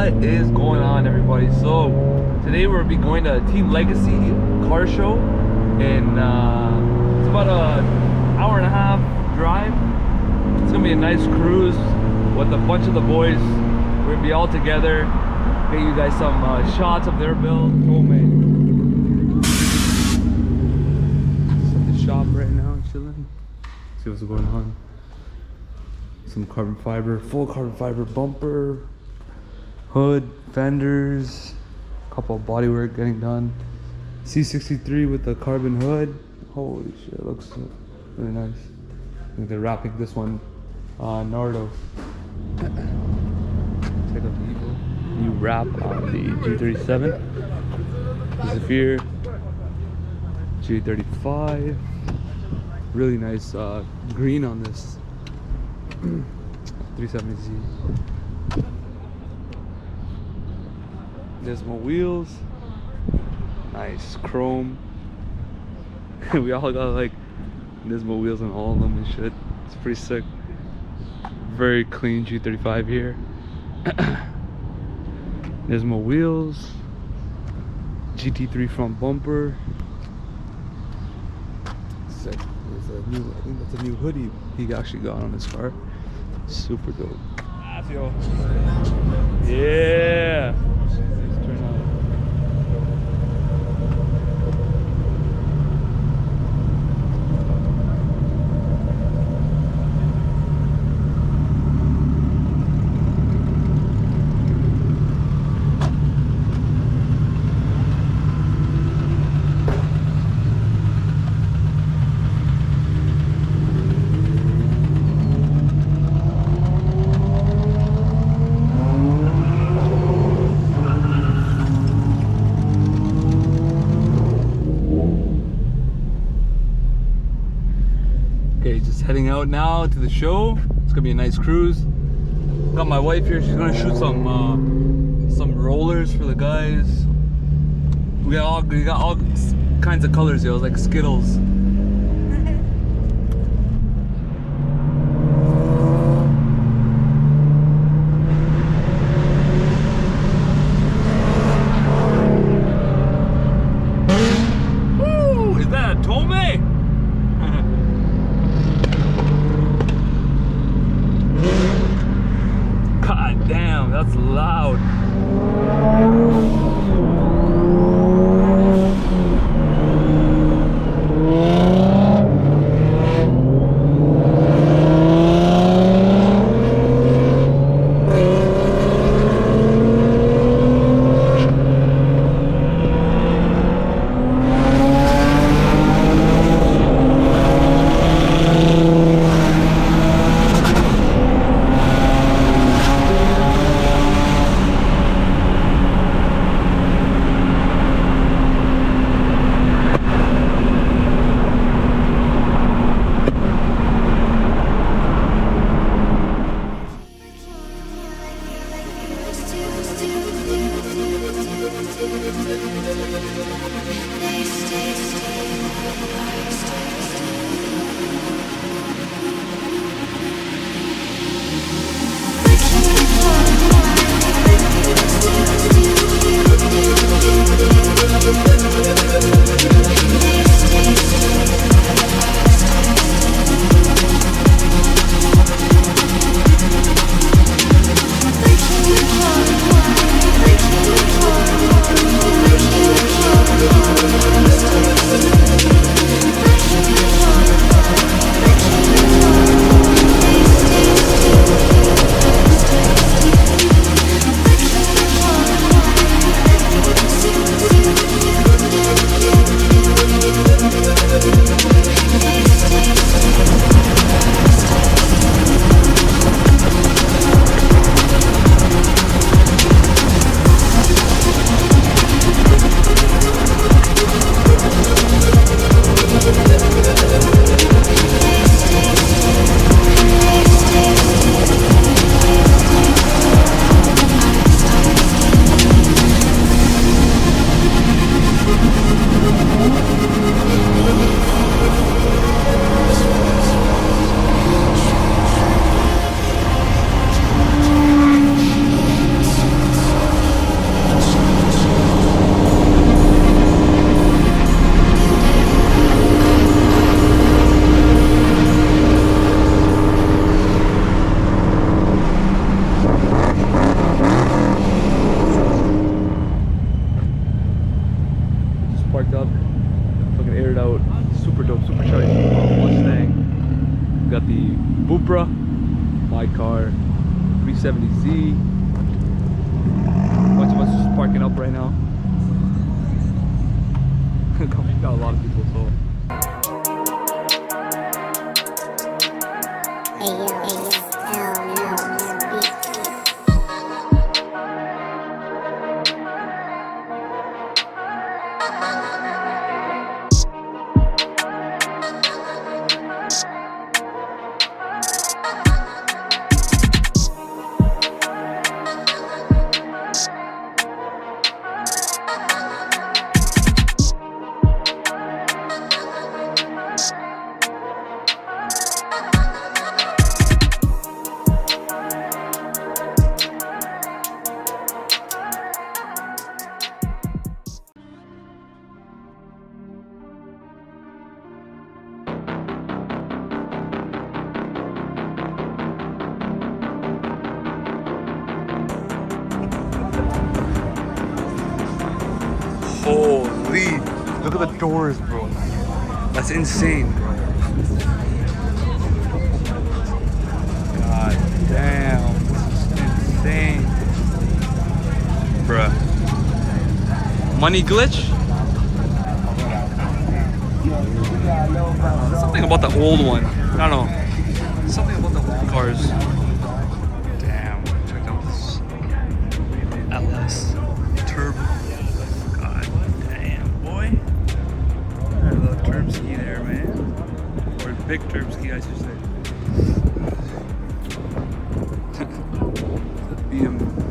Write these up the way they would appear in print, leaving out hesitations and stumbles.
What is going on, everybody? So today we'll be going to Team Legacy car show, and it's about an hour and a half drive. It's gonna be a nice cruise with a bunch of the boys. We're gonna be all together, get you guys some shots of their build. Oh man, just at the shop right now, chilling. See what's going on. Some carbon fiber, full carbon fiber bumper, hood, fenders, a couple of bodywork getting done. C63 with the carbon hood. Holy shit, it looks really nice. I think they're wrapping this one Nardo. Check out the Evo. New wrap on the G37. Zephyr. G35. Really nice green on this 370Z. Dismal wheels, nice chrome. We all got like dismal wheels on all of them and shit. It's pretty sick. Very clean G35 here. Dismal wheels, GT3 front bumper. Sick. There's a new, I think that's a new hoodie he actually got on his car. Super dope. Yeah. Okay, just heading out now to the show. It's gonna be a nice cruise. Got my wife here. She's gonna shoot some rollers for the guys. We got all kinds of colors here. It was like Skittles. Woo! Is that a Tome? God damn, that's loud. Holy, look at the doors, bro. That's insane, bro. God damn, this is insane. Bruh. Money glitch? Something about the old one. I don't know. Something about the old cars. Damn, check out this LS Turbo. God damn, boy. A little Turbski there, man. Or big Turbski, I should say.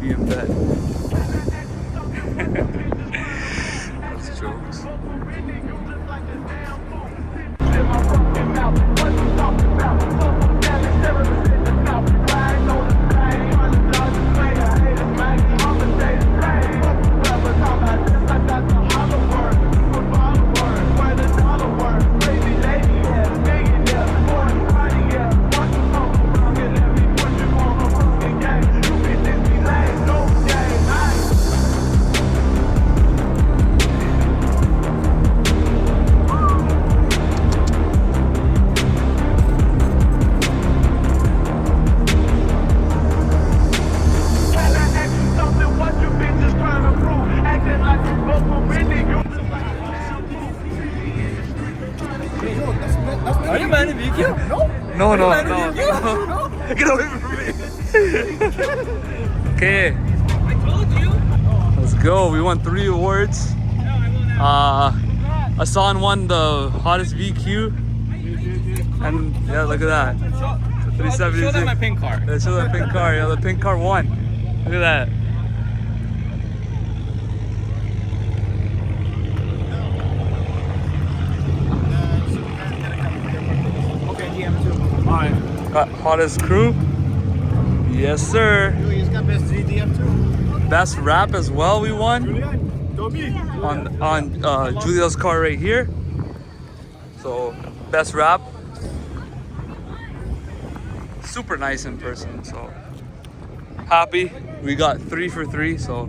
BM bed. That's jokes. Are you man in VQ? No. No. Get away from me. Okay. I told you. Let's go. We won 3 awards. Asan won the hottest VQ. And yeah, look at that. Show them my pink car. Yeah, show that pink car. Yeah, the pink car won. Look at that. Okay, DM2. Alright. Got hottest crew. Yes, sir. He's got best DM2. Best rap as well. We won on Julia's car right here. So best rap. Super nice in person. So happy. We got 3 for 3. So.